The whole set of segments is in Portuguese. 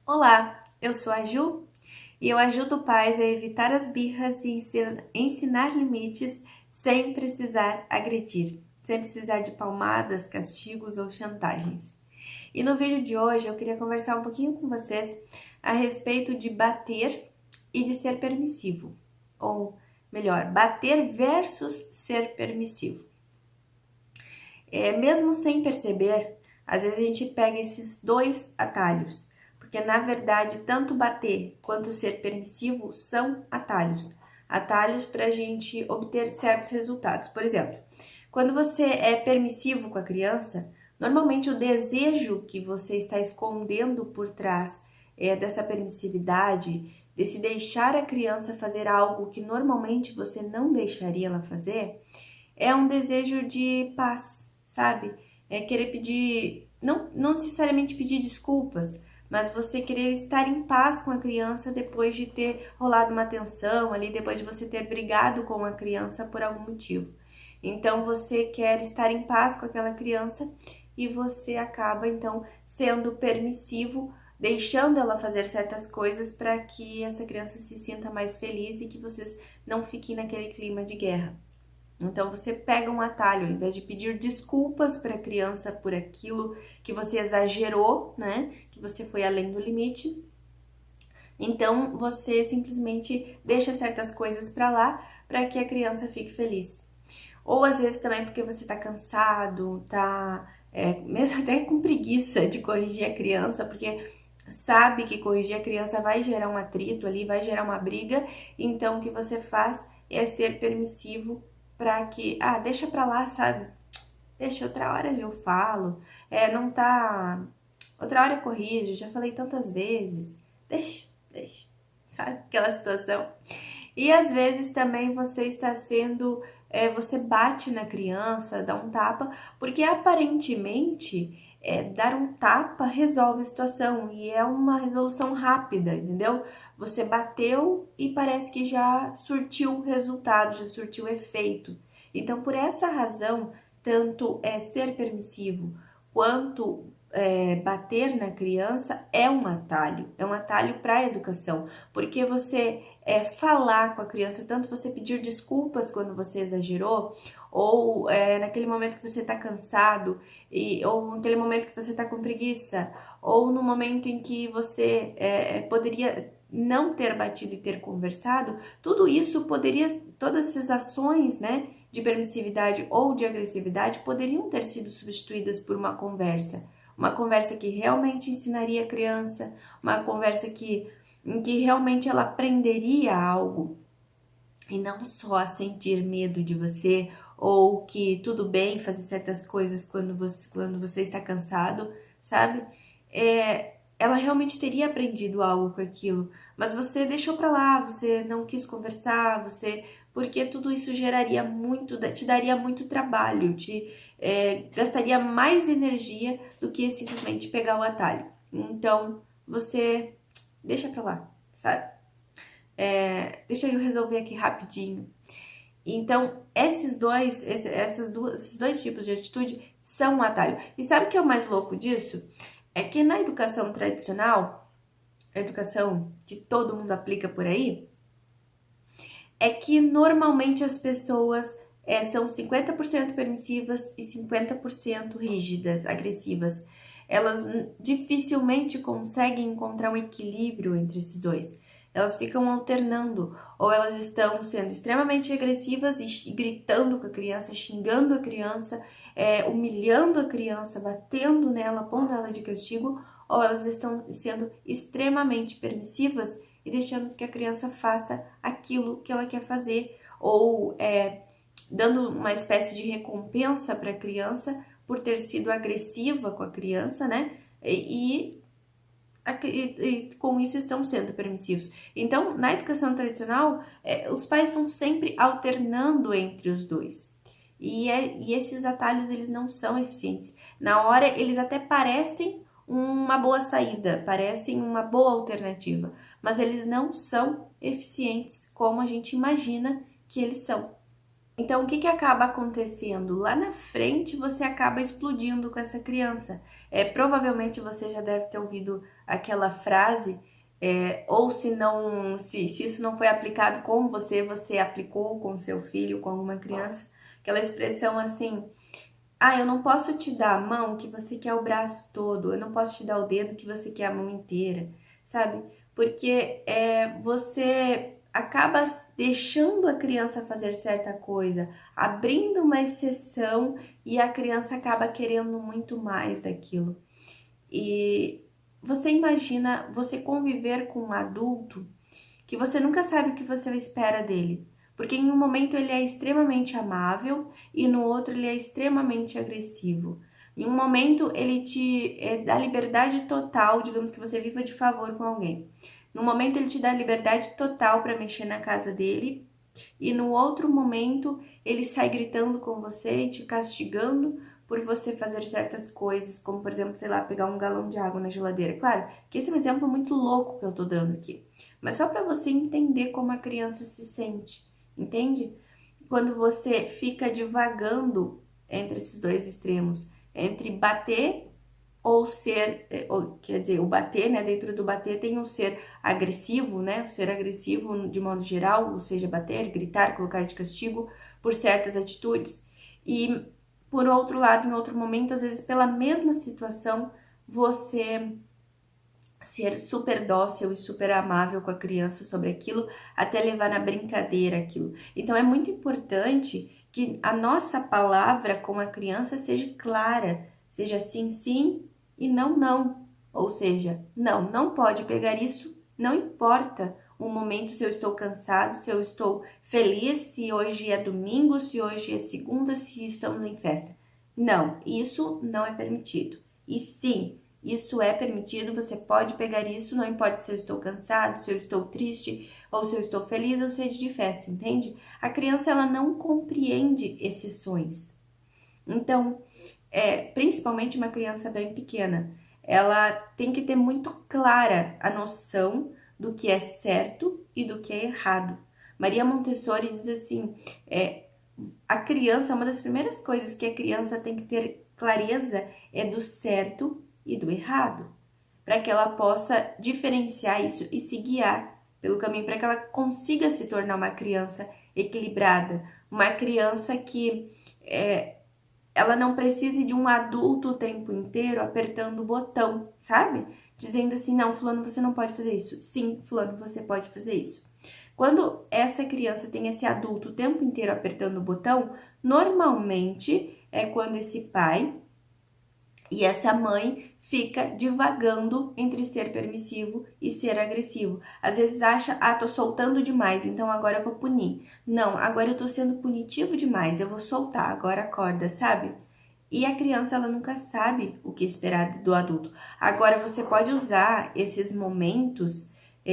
Olá, eu sou a Ju e eu ajudo pais a evitar as birras e ensinar limites sem precisar agredir, sem precisar de palmadas, castigos ou chantagens. E no vídeo de hoje eu queria conversar um pouquinho com vocês a respeito de bater e de ser permissivo, ou melhor, bater versus ser permissivo. Mesmo sem perceber, às vezes a gente pega esses dois atalhos, porque na verdade tanto bater quanto ser permissivo são atalhos, atalhos para a gente obter certos resultados. Por exemplo, quando você é permissivo com a criança, normalmente o desejo que você está escondendo por trás dessa permissividade, desse deixar a criança fazer algo que normalmente você não deixaria ela fazer, é um desejo de paz, sabe? É querer pedir, não necessariamente pedir desculpas, mas você querer estar em paz com a criança depois de ter rolado uma tensão ali, depois de você ter brigado com a criança por algum motivo. Então você quer estar em paz com aquela criança e você acaba então sendo permissivo, deixando ela fazer certas coisas para que essa criança se sinta mais feliz e que vocês não fiquem naquele clima de guerra. Então você pega um atalho, ao invés de pedir desculpas para a criança por aquilo que você exagerou, né? Que você foi além do limite. Então você simplesmente deixa certas coisas para lá para que a criança fique feliz. Ou às vezes também porque você tá cansado, tá mesmo até com preguiça de corrigir a criança, porque sabe que corrigir a criança vai gerar um atrito ali, vai gerar uma briga. Então o que você faz é ser permissivo para que, deixa pra lá, sabe? Deixa, outra hora eu falo, não tá, outra hora eu corrijo, já falei tantas vezes, deixa, sabe? Aquela situação. E às vezes também você está sendo, você bate na criança, dá um tapa, porque aparentemente dar um tapa resolve a situação e é uma resolução rápida, entendeu? Você bateu e parece que já surtiu resultado, já surtiu efeito. Então, por essa razão, tanto ser permissivo quanto bater na criança é um atalho para a educação, porque você falar com a criança, tanto você pedir desculpas quando você exagerou, ou naquele momento que você está cansado, ou naquele momento que você está com preguiça, ou no momento em que você poderia não ter batido e ter conversado, tudo isso poderia, todas essas ações, né, de permissividade ou de agressividade poderiam ter sido substituídas por uma conversa que realmente ensinaria a criança, uma conversa em que realmente ela aprenderia algo e não só a sentir medo de você ou que tudo bem fazer certas coisas quando você está cansado, sabe? Ela realmente teria aprendido algo com aquilo, mas você deixou pra lá, você não quis conversar, porque tudo isso te daria muito trabalho, gastaria mais energia do que simplesmente pegar o atalho. Então, você deixa pra lá, sabe? Deixa eu resolver aqui rapidinho. Então, esses dois tipos de atitude são um atalho. E sabe o que é o mais louco disso? É que na educação tradicional, a educação que todo mundo aplica por aí, é que normalmente as pessoas são 50% permissivas e 50% rígidas, agressivas. Elas dificilmente conseguem encontrar um equilíbrio entre esses dois. Elas ficam alternando, ou elas estão sendo extremamente agressivas e gritando com a criança, xingando a criança, humilhando a criança, batendo nela, pondo ela de castigo, ou elas estão sendo extremamente permissivas e deixando que a criança faça aquilo que ela quer fazer, ou dando uma espécie de recompensa para a criança por ter sido agressiva com a criança, né? E com isso estão sendo permissivos. Então, na educação tradicional, os pais estão sempre alternando entre os dois. E esses atalhos, eles não são eficientes. Na hora, eles até parecem uma boa saída, parecem uma boa alternativa, mas eles não são eficientes como a gente imagina que eles são. Então, o que que acaba acontecendo? Lá na frente, você acaba explodindo com essa criança. Provavelmente você já deve ter ouvido aquela frase, ou se não, se isso não foi aplicado com você, você aplicou com seu filho, com alguma criança, aquela expressão assim: ah, eu não posso te dar a mão que você quer o braço todo, eu não posso te dar o dedo que você quer a mão inteira, sabe? Porque você acaba deixando a criança fazer certa coisa, abrindo uma exceção e a criança acaba querendo muito mais daquilo. E você imagina você conviver com um adulto que você nunca sabe o que você espera dele. Porque em um momento ele é extremamente amável e no outro ele é extremamente agressivo. Em um momento ele te dá liberdade total, digamos que você viva de favor com alguém. No momento ele te dá liberdade total para mexer na casa dele e no outro momento ele sai gritando com você e te castigando por você fazer certas coisas, como por exemplo, sei lá, pegar um galão de água na geladeira. Claro que esse é um exemplo muito louco que eu tô dando aqui, mas só para você entender como a criança se sente, entende? Quando você fica divagando entre esses dois extremos, entre bater ou ser, quer dizer, o bater, né? Dentro do bater tem o ser agressivo, né? O ser agressivo de modo geral, ou seja, bater, gritar, colocar de castigo por certas atitudes. E por outro lado, em outro momento, às vezes pela mesma situação, você ser super dócil e super amável com a criança sobre aquilo, até levar na brincadeira aquilo. Então é muito importante que a nossa palavra com a criança seja clara, seja sim, sim e não, não. Ou seja, não, não pode pegar isso, não importa o momento, se eu estou cansado, se eu estou feliz, se hoje é domingo, se hoje é segunda, se estamos em festa. Não, isso não é permitido. E sim, isso é permitido, você pode pegar isso, não importa se eu estou cansado, se eu estou triste, ou se eu estou feliz, ou seja de festa, entende? A criança, ela não compreende exceções. Então, principalmente uma criança bem pequena, ela tem que ter muito clara a noção do que é certo e do que é errado. Maria Montessori diz assim, a criança, uma das primeiras coisas que a criança tem que ter clareza é do certo e do errado, para que ela possa diferenciar isso e se guiar pelo caminho, para que ela consiga se tornar uma criança equilibrada, uma criança que ela não precise de um adulto o tempo inteiro apertando o botão, sabe? Dizendo assim, não, fulano, você não pode fazer isso. Sim, fulano, você pode fazer isso. Quando essa criança tem esse adulto o tempo inteiro apertando o botão, normalmente é quando esse pai e essa mãe fica divagando entre ser permissivo e ser agressivo. Às vezes acha, tô soltando demais, então agora eu vou punir. Não, agora eu tô sendo punitivo demais, eu vou soltar, agora acorda, sabe? E a criança, ela nunca sabe o que esperar do adulto. Agora, você pode usar esses momentos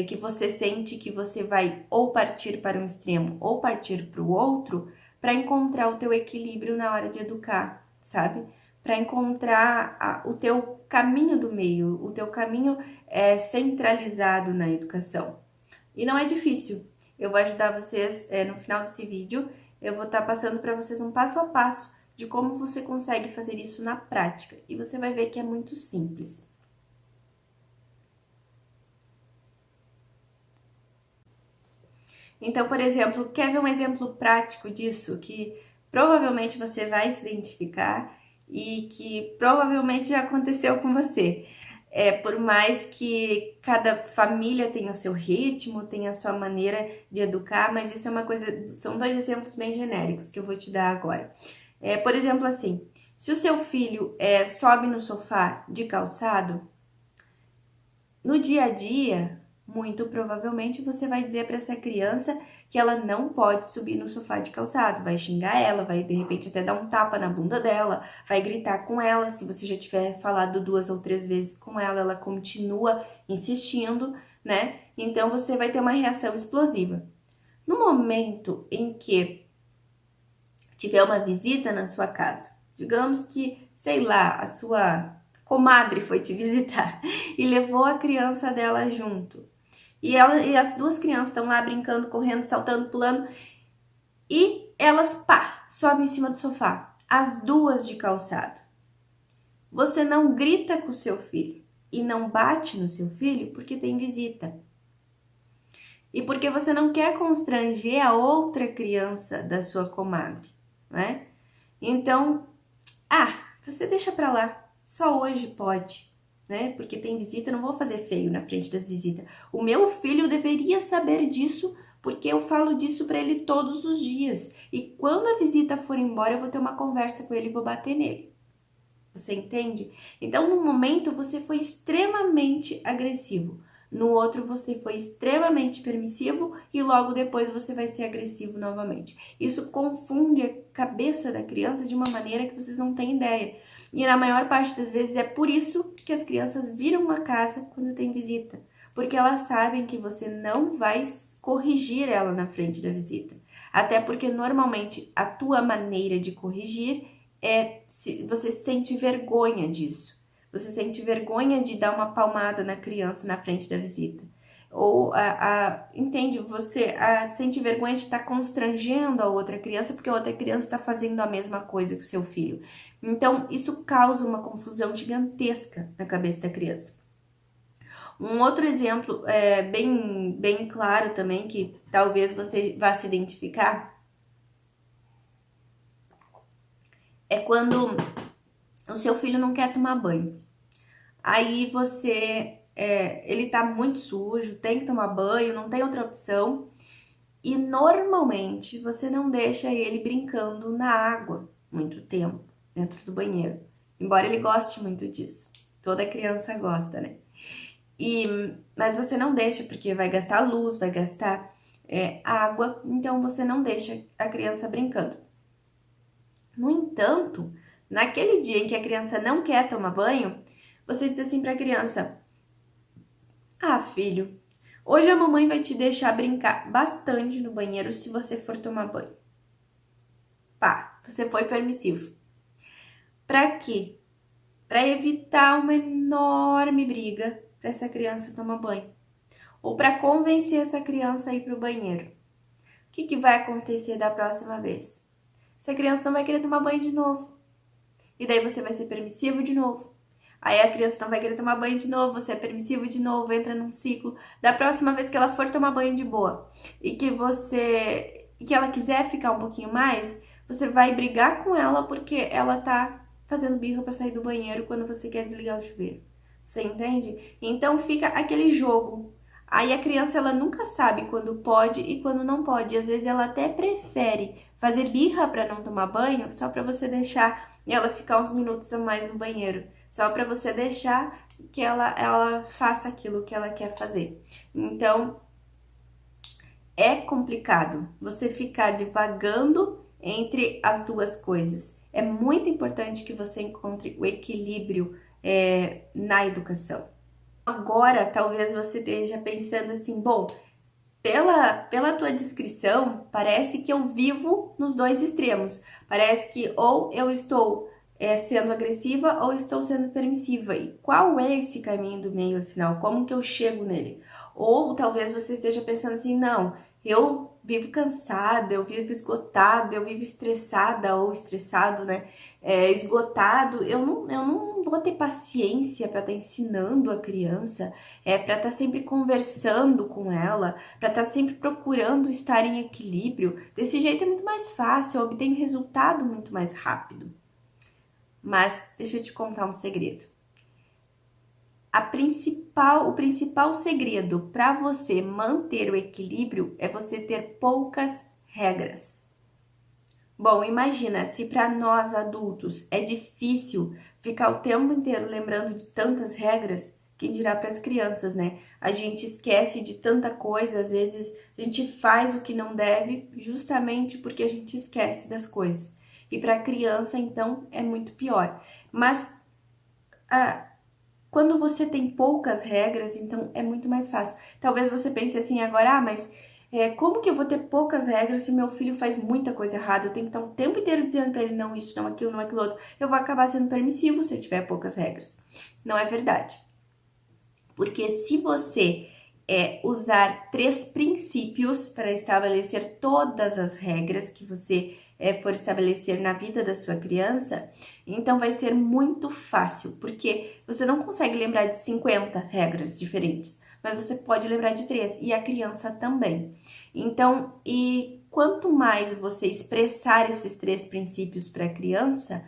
que você sente que você vai ou partir para um extremo ou partir para o outro, para encontrar o teu equilíbrio na hora de educar, sabe? Para encontrar o teu caminho do meio, o teu caminho centralizado na educação. E não é difícil. Eu vou ajudar vocês no final desse vídeo. Eu vou estar passando para vocês um passo a passo de como você consegue fazer isso na prática. E você vai ver que é muito simples. Então, por exemplo, quer ver um exemplo prático disso que provavelmente você vai se identificar e que provavelmente já aconteceu com você. Por mais que cada família tenha o seu ritmo, tenha a sua maneira de educar, mas isso é uma coisa, são dois exemplos bem genéricos que eu vou te dar agora. Por exemplo, assim, se o seu filho sobe no sofá de calçado, no dia a dia, muito provavelmente você vai dizer para essa criança que ela não pode subir no sofá de calçado, vai xingar ela, vai de repente até dar um tapa na bunda dela, vai gritar com ela, se você já tiver falado 2 ou 3 vezes com ela, ela continua insistindo, né? Então você vai ter uma reação explosiva. No momento em que tiver uma visita na sua casa, digamos que, sei lá, a sua comadre foi te visitar e levou a criança dela junto. E as duas crianças estão lá brincando, correndo, saltando, pulando. E elas, pá, sobem em cima do sofá, as duas de calçado. Você não grita com o seu filho e não bate no seu filho porque tem visita. E porque você não quer constranger a outra criança da sua comadre, né? Então, você deixa pra lá, só hoje pode, né? Porque tem visita, não vou fazer feio na frente das visitas. O meu filho deveria saber disso, porque eu falo disso pra ele todos os dias. E quando a visita for embora, eu vou ter uma conversa com ele e vou bater nele. Você entende? Então, no momento, você foi extremamente agressivo. No outro, você foi extremamente permissivo e logo depois você vai ser agressivo novamente. Isso confunde a cabeça da criança de uma maneira que vocês não têm ideia. E na maior parte das vezes é por isso que as crianças viram a casa quando tem visita. Porque elas sabem que você não vai corrigir ela na frente da visita. Até porque normalmente a tua maneira de corrigir você sente vergonha disso. Você sente vergonha de dar uma palmada na criança na frente da visita. Ou, entende? Você sente vergonha de estar constrangendo a outra criança porque a outra criança está fazendo a mesma coisa que o seu filho. Então, isso causa uma confusão gigantesca na cabeça da criança. Um outro exemplo bem claro também, que talvez você vá se identificar, é quando o seu filho não quer tomar banho. Aí ele tá muito sujo, tem que tomar banho, não tem outra opção. E normalmente você não deixa ele brincando na água muito tempo dentro do banheiro. Embora ele goste muito disso. Toda criança gosta, né? Mas você não deixa porque vai gastar luz, vai gastar água. Então você não deixa a criança brincando. No entanto, naquele dia em que a criança não quer tomar banho, você diz assim para a criança: filho, hoje a mamãe vai te deixar brincar bastante no banheiro se você for tomar banho. Você foi permissivo. Para quê? Para evitar uma enorme briga para essa criança tomar banho. Ou para convencer essa criança a ir pro banheiro. O que vai acontecer da próxima vez? Essa criança não vai querer tomar banho de novo. E daí você vai ser permissivo de novo. Aí a criança não vai querer tomar banho de novo, você é permissivo de novo, entra num ciclo. Da próxima vez que ela for tomar banho de boa e que ela quiser ficar um pouquinho mais, você vai brigar com ela porque ela tá fazendo birra para sair do banheiro quando você quer desligar o chuveiro. Você entende? Então fica aquele jogo. Aí a criança, ela nunca sabe quando pode e quando não pode. Às vezes ela até prefere fazer birra para não tomar banho só para você deixar ela ficar uns minutos a mais no banheiro. Só para você deixar que ela faça aquilo que ela quer fazer. Então, é complicado você ficar divagando entre as duas coisas. É muito importante que você encontre o equilíbrio na educação. Agora, talvez você esteja pensando assim, bom, pela tua descrição, parece que eu vivo nos dois extremos. Parece que ou eu estou sendo agressiva ou estou sendo permissiva. E qual é esse caminho do meio, afinal? Como que eu chego nele? Ou talvez você esteja pensando assim, não, eu vivo cansada, eu vivo esgotada, eu vivo estressada ou estressado, né? Esgotado, eu não vou ter paciência para estar ensinando a criança, para estar sempre conversando com ela, para estar sempre procurando estar em equilíbrio. Desse jeito é muito mais fácil, eu obtenho resultado muito mais rápido. Mas deixa eu te contar um segredo. O principal segredo para você manter o equilíbrio é você ter poucas regras. Bom, imagina, se para nós adultos é difícil ficar o tempo inteiro lembrando de tantas regras, quem dirá para as crianças, né? A gente esquece de tanta coisa, às vezes a gente faz o que não deve justamente porque a gente esquece das coisas. E para a criança, então, é muito pior. Mas quando você tem poucas regras, então é muito mais fácil. Talvez você pense assim agora, mas como que eu vou ter poucas regras se meu filho faz muita coisa errada? Eu tenho que estar o tempo inteiro dizendo para ele não isso, não aquilo, não aquilo outro. Eu vou acabar sendo permissivo se eu tiver poucas regras. Não é verdade. Porque se você é usar 3 princípios para estabelecer todas as regras que você for estabelecer na vida da sua criança, então vai ser muito fácil, porque você não consegue lembrar de 50 regras diferentes, mas você pode lembrar de 3, e a criança também. Então, e quanto mais você expressar esses 3 princípios para a criança,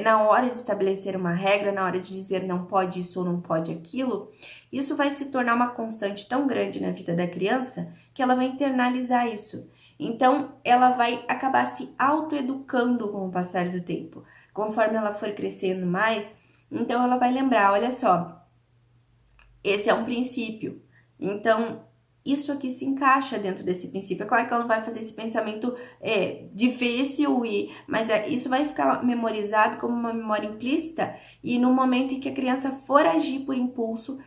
na hora de estabelecer uma regra, na hora de dizer não pode isso ou não pode aquilo, isso vai se tornar uma constante tão grande na vida da criança que ela vai internalizar isso. Então, ela vai acabar se autoeducando com o passar do tempo. Conforme ela for crescendo mais, então ela vai lembrar, olha só, esse é um princípio. Então, isso aqui se encaixa dentro desse princípio. É claro que ela não vai fazer esse pensamento difícil, mas isso vai ficar memorizado como uma memória implícita, e no momento em que a criança for agir por impulso,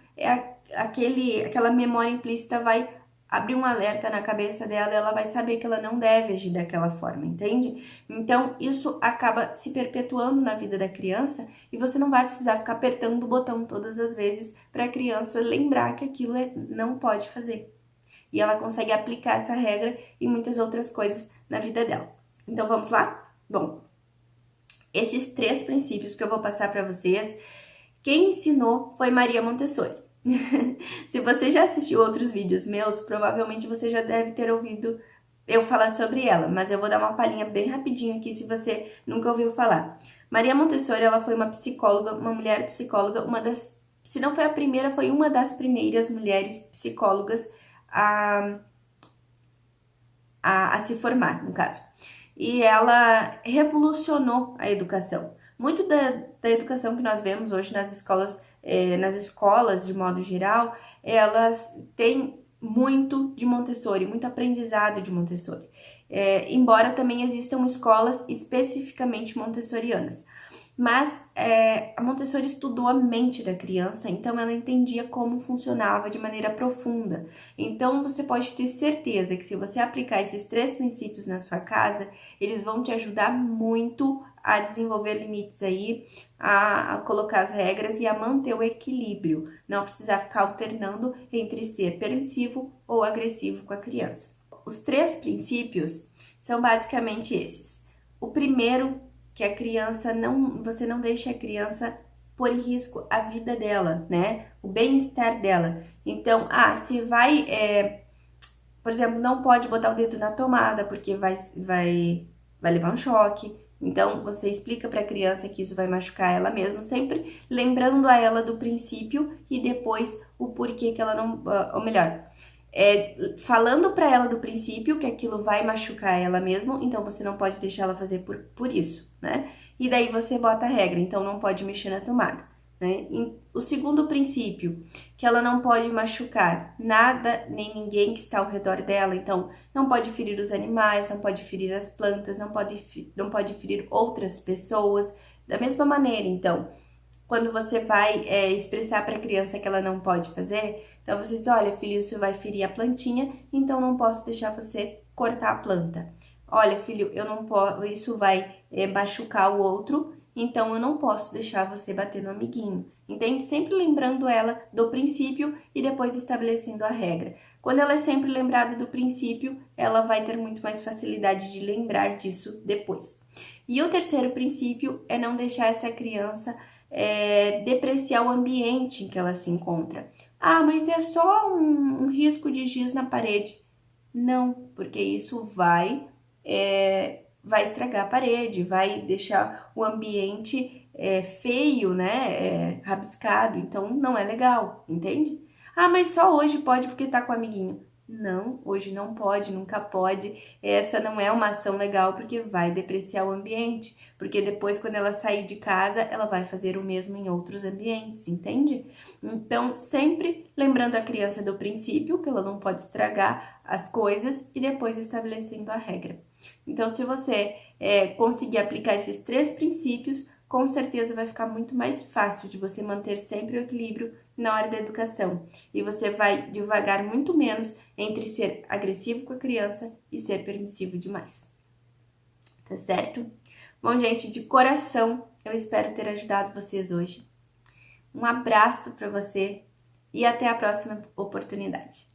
aquela memória implícita vai abrir um alerta na cabeça dela, e ela vai saber que ela não deve agir daquela forma, entende? Então, isso acaba se perpetuando na vida da criança, e você não vai precisar ficar apertando o botão todas as vezes para a criança lembrar que aquilo não pode fazer. E ela consegue aplicar essa regra em muitas outras coisas na vida dela. Então, vamos lá? Bom, esses 3 princípios que eu vou passar para vocês, quem ensinou foi Maria Montessori. Se você já assistiu outros vídeos meus, provavelmente você já deve ter ouvido eu falar sobre ela, mas eu vou dar uma palhinha bem rapidinho aqui se você nunca ouviu falar. Maria Montessori, ela foi uma psicóloga, uma mulher psicóloga, se não foi a primeira, foi uma das primeiras mulheres psicólogas a se formar, no caso. E ela revolucionou a educação. Muito da educação que nós vemos hoje nas escolas de modo geral, elas têm muito de Montessori, muito aprendizado de Montessori. Embora também existam escolas especificamente montessorianas. Mas a Montessori estudou a mente da criança, então ela entendia como funcionava de maneira profunda. Então você pode ter certeza que se você aplicar esses 3 princípios na sua casa, eles vão te ajudar muito a desenvolver limites aí, a colocar as regras e a manter o equilíbrio. Não precisar ficar alternando entre ser permissivo ou agressivo com a criança. Os 3 princípios são basicamente esses. O primeiro, que a criança você não deixa a criança pôr em risco a vida dela, né? O bem-estar dela. Então, se vai, por exemplo, não pode botar o dedo na tomada porque vai levar um choque. Então, você explica para a criança que isso vai machucar ela mesmo, sempre lembrando a ela do princípio e depois o porquê que ela não, ou melhor, falando para ela do princípio que aquilo vai machucar ela mesmo, então você não pode deixar ela fazer por isso, né? E daí você bota a regra, então não pode mexer na tomada, né? E o segundo princípio, que ela não pode machucar nada nem ninguém que está ao redor dela, então não pode ferir os animais, não pode ferir as plantas, não pode ferir outras pessoas, da mesma maneira, então, quando você vai expressar para a criança que ela não pode fazer, então você diz, olha filho, isso vai ferir a plantinha, então não posso deixar você cortar a planta. Olha filho, eu não posso, isso vai machucar o outro, então eu não posso deixar você bater no amiguinho. Entende? Sempre lembrando ela do princípio e depois estabelecendo a regra. Quando ela é sempre lembrada do princípio, ela vai ter muito mais facilidade de lembrar disso depois. E o terceiro princípio é não deixar essa criança depreciar o ambiente em que ela se encontra. Mas é só um risco de giz na parede. Não, porque isso vai estragar a parede, vai deixar o ambiente feio, né? Rabiscado, então não é legal, entende? Mas só hoje pode porque tá com o amiguinho. Não, hoje não pode, nunca pode. Essa não é uma ação legal porque vai depreciar o ambiente. Porque depois, quando ela sair de casa, ela vai fazer o mesmo em outros ambientes, entende? Então, sempre lembrando a criança do princípio, que ela não pode estragar as coisas, e depois estabelecendo a regra. Então, se você conseguir aplicar esses 3 princípios, com certeza vai ficar muito mais fácil de você manter sempre o equilíbrio na hora da educação. E você vai devagar muito menos entre ser agressivo com a criança e ser permissivo demais. Tá certo? Bom, gente, de coração, eu espero ter ajudado vocês hoje. Um abraço para você e até a próxima oportunidade.